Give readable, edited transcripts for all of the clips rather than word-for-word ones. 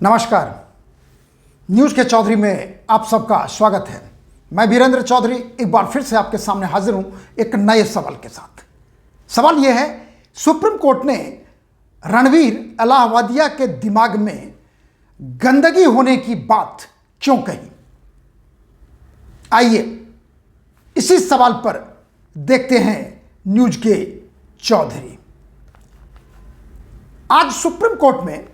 नमस्कार। न्यूज़ के चौधरी में आप सबका स्वागत है। मैं वीरेंद्र चौधरी एक बार फिर से आपके सामने हाजिर हूं एक नए सवाल के साथ। सवाल यह है, सुप्रीम कोर्ट ने रणवीर अलाहाबादिया के दिमाग में गंदगी होने की बात क्यों कही? आइए इसी सवाल पर देखते हैं न्यूज़ के चौधरी। आज सुप्रीम कोर्ट में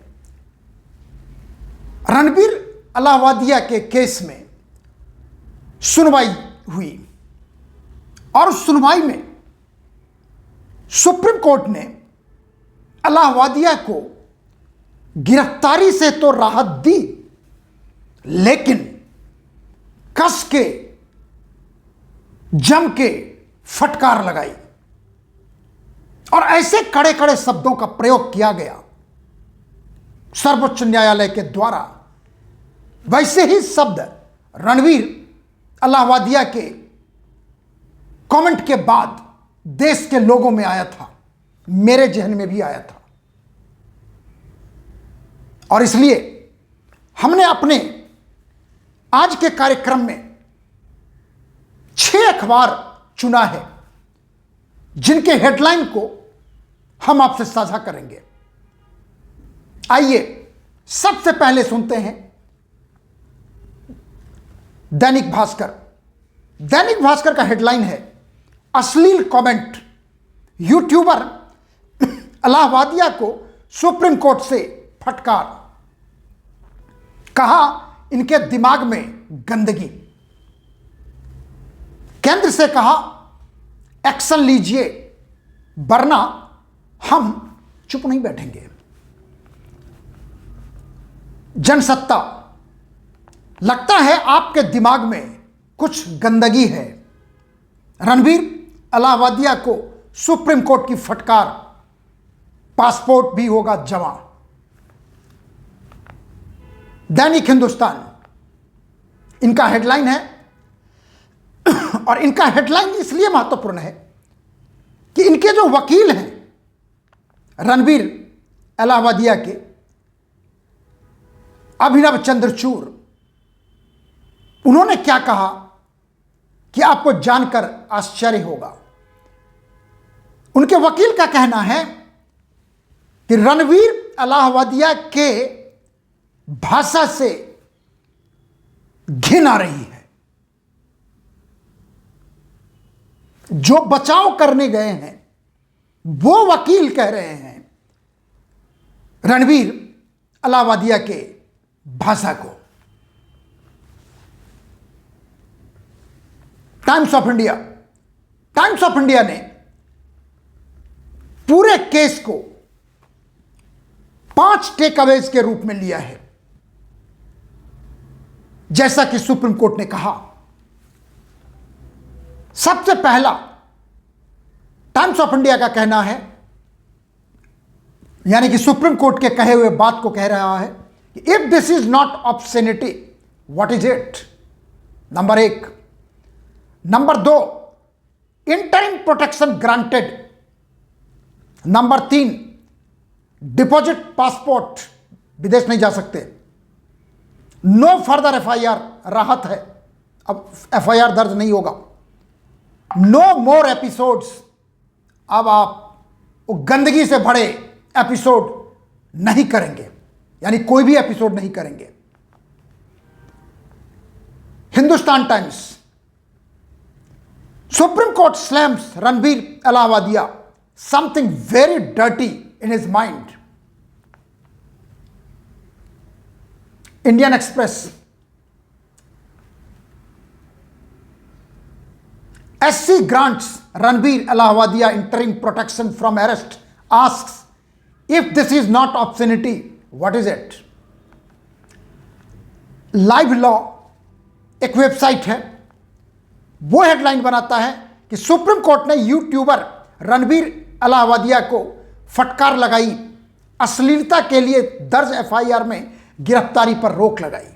रणवीर अलाहाबादिया के केस में सुनवाई हुई और उस सुनवाई में सुप्रीम कोर्ट ने अलाहाबादिया को गिरफ्तारी से तो राहत दी, लेकिन कस के जम के फटकार लगाई और ऐसे कड़े कड़े शब्दों का प्रयोग किया गया सर्वोच्च न्यायालय के द्वारा। वैसे ही शब्द रणवीर अलाहाबादिया के कमेंट के बाद देश के लोगों में आया था, मेरे जहन में भी आया था, और इसलिए हमने अपने आज के कार्यक्रम में 6 अखबार चुना है जिनके हेडलाइन को हम आपसे साझा करेंगे। आइए सबसे पहले सुनते हैं दैनिक भास्कर। दैनिक भास्कर का हेडलाइन है, अश्लील कमेंट, यूट्यूबर अलाहाबादिया को सुप्रीम कोर्ट से फटकार, कहा इनके दिमाग में गंदगी, केंद्र से कहा एक्शन लीजिए वरना हम चुप नहीं बैठेंगे। जनसत्ता, लगता है आपके दिमाग में कुछ गंदगी है, रणवीर अलाहाबादिया को सुप्रीम कोर्ट की फटकार, पासपोर्ट भी होगा जमा। दैनिक हिंदुस्तान, इनका हेडलाइन है और इनका हेडलाइन इसलिए महत्वपूर्ण है कि इनके जो वकील हैं रणवीर अलाहाबादिया के, अभिनव चंद्रचूड़, उन्होंने क्या कहा कि आपको जानकर आश्चर्य होगा। उनके वकील का कहना है कि रणवीर अलाहाबादिया के भाषा से घिन आ रही है। जो बचाव करने गए हैं वो वकील कह रहे हैं रणवीर अलाहाबादिया के भाषा को। Times of India, times of India ने पूरे केस को 5 टेकअवेज के रूप में लिया है। जैसा कि सुप्रीम कोर्ट ने कहा, सबसे पहला टाइम्स ऑफ इंडिया का कहना है, यानी कि सुप्रीम कोर्ट के कहे हुए बात को कह रहा है कि if this is not obscenity what is it? Number 1। Number 2, interim protection granted. Number 3, deposit passport, विदेश नहीं जा सकते। नो फर्दर एफआईआर, राहत है, अब एफआईआर दर्ज नहीं होगा। नो मोर एपिसोड्स, अब आप वो गंदगी से भरे एपिसोड नहीं करेंगे, यानी कोई भी एपिसोड नहीं करेंगे। Hindustan Times, Supreme Court slams Ranveer Allahbadia, something very dirty in his mind। Indian Express, SC grants Ranveer Allahbadia interim protection from arrest, asks if this is not obscenity what is it? Live law एक website है, वो headline बनाता है कि supreme court ने YouTuber Ranveer Allahbadia को फटकार लगाई, अश्लीलता के लिए दर्ज एफआईआर में गिरफ्तारी पर रोक लगाई।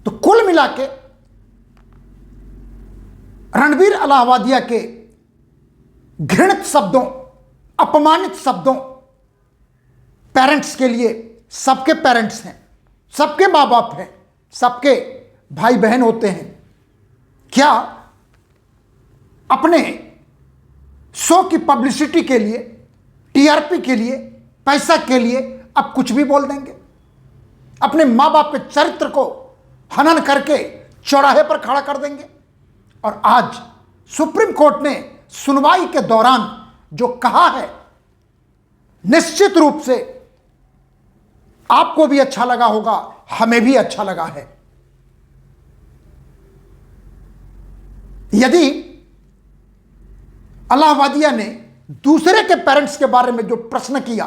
तो कुल मिला के रणवीर अलाहाबादिया के घृणित शब्दों, अपमानित शब्दों पेरेंट्स के लिए, सबके पेरेंट्स हैं, सबके माँ बाप हैं, सबके भाई बहन होते हैं। क्या अपने शो की पब्लिसिटी के लिए, टीआरपी के लिए, पैसा के लिए अब कुछ भी बोल देंगे? अपने माँ बाप के चरित्र को हनन करके चौराहे पर खड़ा कर देंगे? और आज सुप्रीम कोर्ट ने सुनवाई के दौरान जो कहा है, निश्चित रूप से आपको भी अच्छा लगा होगा, हमें भी अच्छा लगा है। यदि इलाहाबादिया ने दूसरे के पेरेंट्स के बारे में जो प्रश्न किया,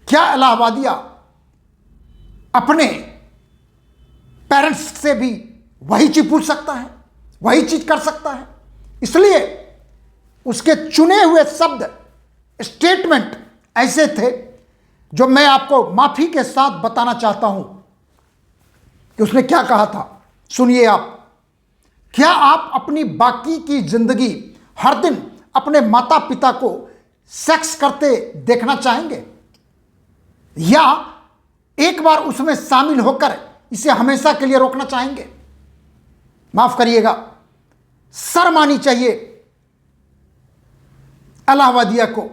क्या इलाहाबादिया अपने पेरेंट्स से भी वही चीज पूछ सकता है, वही चीज कर सकता है? इसलिए उसके चुने हुए शब्द, स्टेटमेंट ऐसे थे जो मैं आपको माफी के साथ बताना चाहता हूं कि उसने क्या कहा था। सुनिए आप। क्या आप अपनी बाकी की जिंदगी हर दिन अपने माता पिता को सेक्स करते देखना चाहेंगे, या एक बार उसमें शामिल होकर इसे हमेशा के लिए रोकना चाहेंगे? माफ करिएगा, शर्म आनी चाहिए इलाहाबादिया को,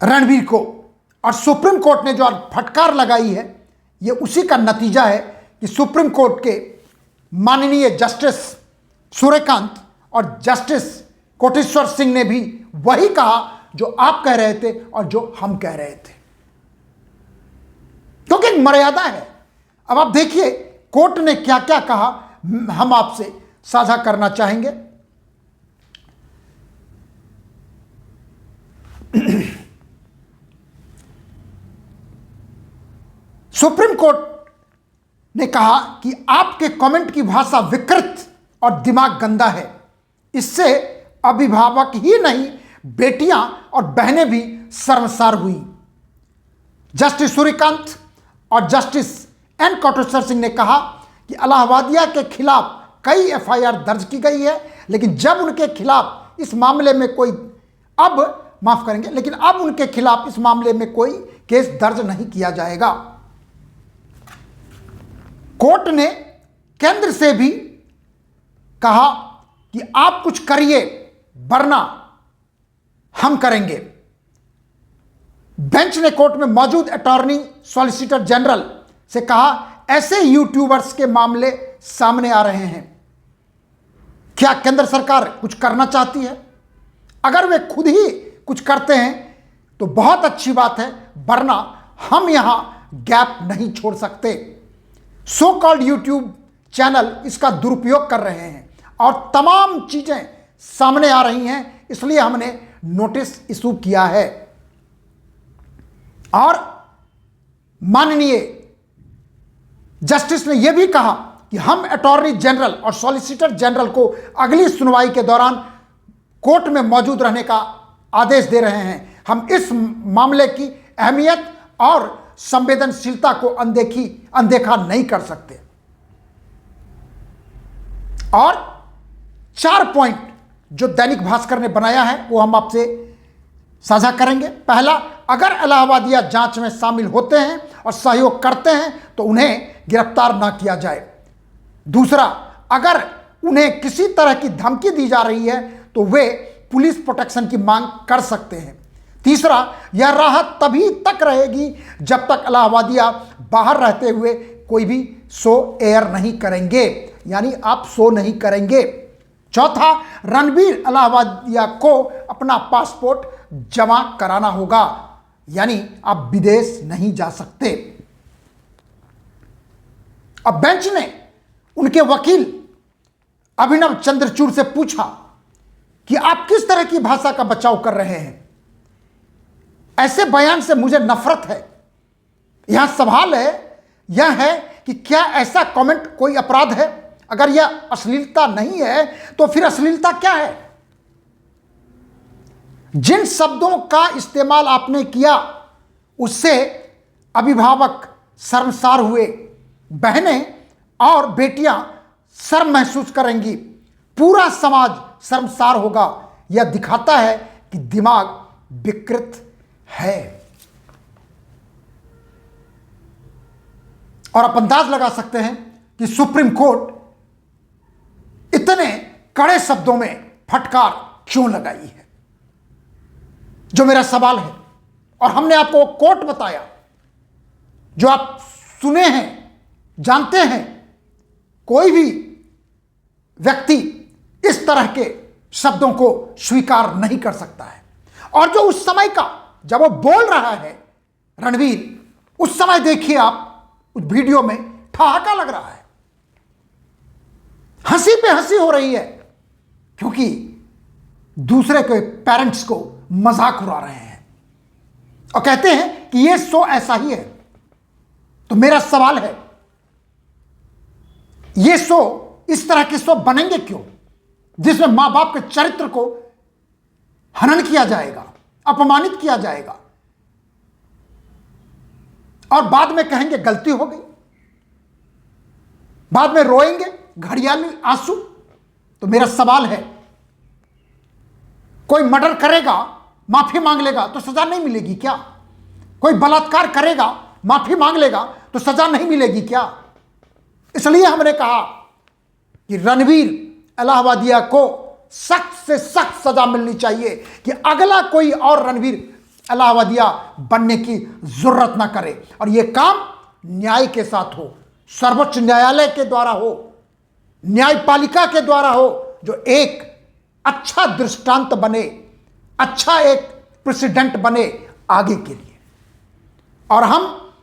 रणबीर को। और सुप्रीम कोर्ट ने जो आज फटकार लगाई है, यह उसी का नतीजा है कि सुप्रीम कोर्ट के माननीय जस्टिस सूर्यकांत और जस्टिस कोटेश्वर सिंह ने भी वही कहा जो आप कह रहे थे और जो हम कह रहे थे, क्योंकि एक मर्यादा है। अब आप देखिए कोर्ट ने क्या क्या कहा, हम आपसे साझा करना चाहेंगे। सुप्रीम कोर्ट ने कहा कि आपके कमेंट की भाषा विकृत और दिमाग गंदा है। इससे अभिभावक ही नहीं, बेटियां और बहनें भी शर्मसार हुई। जस्टिस सूर्यकांत और जस्टिस एन कोटेश्वर सिंह ने कहा कि इलाहाबादिया के खिलाफ कई एफआईआर दर्ज की गई है, लेकिन जब उनके खिलाफ इस मामले में कोई अब उनके खिलाफ इस मामले में कोई केस दर्ज नहीं किया जाएगा। कोर्ट ने केंद्र से भी कहा कि आप कुछ करिए वरना हम करेंगे। बेंच ने कोर्ट में मौजूद अटॉर्नी सॉलिसिटर जनरल से कहा, ऐसे यूट्यूबर्स के मामले सामने आ रहे हैं, क्या केंद्र सरकार कुछ करना चाहती है? अगर वे खुद ही कुछ करते हैं तो बहुत अच्छी बात है, वरना हम यहां गैप नहीं छोड़ सकते। सो कॉल्ड यूट्यूब चैनल इसका दुरुपयोग कर रहे हैं और तमाम चीजें सामने आ रही हैं, इसलिए हमने नोटिस इशू किया है। और माननीय जस्टिस ने यह भी कहा कि हम अटॉर्नी जनरल और सॉलिसिटर जनरल को अगली सुनवाई के दौरान कोर्ट में मौजूद रहने का आदेश दे रहे हैं। हम इस मामले की अहमियत और संवेदनशीलता को अनदेखा नहीं कर सकते। और 4 पॉइंट जो दैनिक भास्कर ने बनाया है वो हम आपसे साझा करेंगे। पहला, अगर इलाहाबादिया जांच में शामिल होते हैं और सहयोग करते हैं तो उन्हें गिरफ्तार ना किया जाए। दूसरा, अगर उन्हें किसी तरह की धमकी दी जा रही है तो वे पुलिस प्रोटेक्शन की मांग कर सकते हैं। तीसरा, यह राहत तभी तक रहेगी जब तक इलाहाबादिया बाहर रहते हुए कोई भी शो एयर नहीं करेंगे, यानी आप शो नहीं करेंगे। चौथा, रणबीर इलाहाबादिया को अपना पासपोर्ट जमा कराना होगा, यानी आप विदेश नहीं जा सकते। अब बेंच ने उनके वकील अभिनव चंद्रचूड़ से पूछा कि आप किस तरह की भाषा का बचाव कर रहे हैं? ऐसे बयान से मुझे नफरत है। यहां सवाल यह है कि क्या ऐसा कमेंट कोई अपराध है? अगर यह अश्लीलता नहीं है तो फिर अश्लीलता क्या है? जिन शब्दों का इस्तेमाल आपने किया उससे अभिभावक शर्मसार हुए, बहनें और बेटियां शर्म महसूस करेंगी, पूरा समाज शर्मसार होगा। यह दिखाता है कि दिमाग विकृत है। और आप अंदाज लगा सकते हैं कि सुप्रीम कोर्ट इतने कड़े शब्दों में फटकार क्यों लगाई है। जो मेरा सवाल है, और हमने आपको वो कोर्ट बताया जो आप सुने हैं, जानते हैं, कोई भी व्यक्ति इस तरह के शब्दों को स्वीकार नहीं कर सकता है। और जो उस समय का जब वो बोल रहा है रणवीर, उस समय देखिए आप उस वीडियो में ठहाका लग रहा है, हंसी पे हंसी हो रही है, क्योंकि दूसरे के पेरेंट्स को मजाक उड़ा रहे हैं और कहते हैं कि ये शो ऐसा ही है। तो मेरा सवाल है, ये शो, इस तरह के शो बनेंगे क्यों जिसमें मां बाप के चरित्र को हनन किया जाएगा, अपमानित किया जाएगा और बाद में कहेंगे गलती हो गई, बाद में रोएंगे घड़ियाली आंसू। तो मेरा सवाल है, कोई मर्डर करेगा, माफी मांग लेगा तो सजा नहीं मिलेगी क्या? कोई बलात्कार करेगा, माफी मांग लेगा तो सजा नहीं मिलेगी क्या? इसलिए हमने कहा कि रणवीर इलाहाबादिया को सख्त से सख्त सजा मिलनी चाहिए कि अगला कोई और रणवीर इलाहाबादिया बनने की जरूरत ना करे। और यह काम न्याय के साथ हो, सर्वोच्च न्यायालय के द्वारा हो, न्यायपालिका के द्वारा हो, जो एक अच्छा दृष्टांत बने, अच्छा एक प्रेसिडेंट बने आगे के लिए। और हम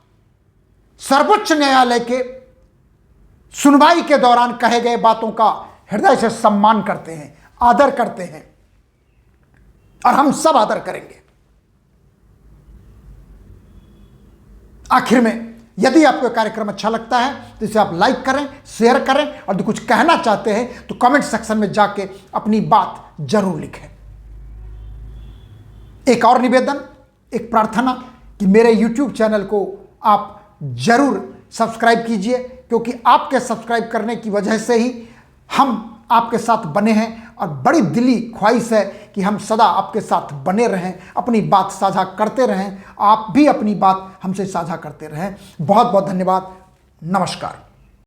सर्वोच्च न्यायालय के सुनवाई के दौरान कहे गए बातों का हृदय से सम्मान करते हैं, आदर करते हैं, और हम सब आदर करेंगे। आखिर में, यदि आपको कार्यक्रम अच्छा लगता है तो इसे आप लाइक करें, शेयर करें, और जो कुछ कहना चाहते हैं तो कमेंट सेक्शन में जाके अपनी बात जरूर लिखें। एक और निवेदन, एक प्रार्थना कि मेरे YouTube चैनल को आप जरूर सब्सक्राइब कीजिए, क्योंकि आपके सब्सक्राइब करने की वजह से ही हम आपके साथ बने हैं, और बड़ी दिली ख्वाहिश है कि हम सदा आपके साथ बने रहें, अपनी बात साझा करते रहें, आप भी अपनी बात हमसे साझा करते रहें। बहुत बहुत धन्यवाद। नमस्कार।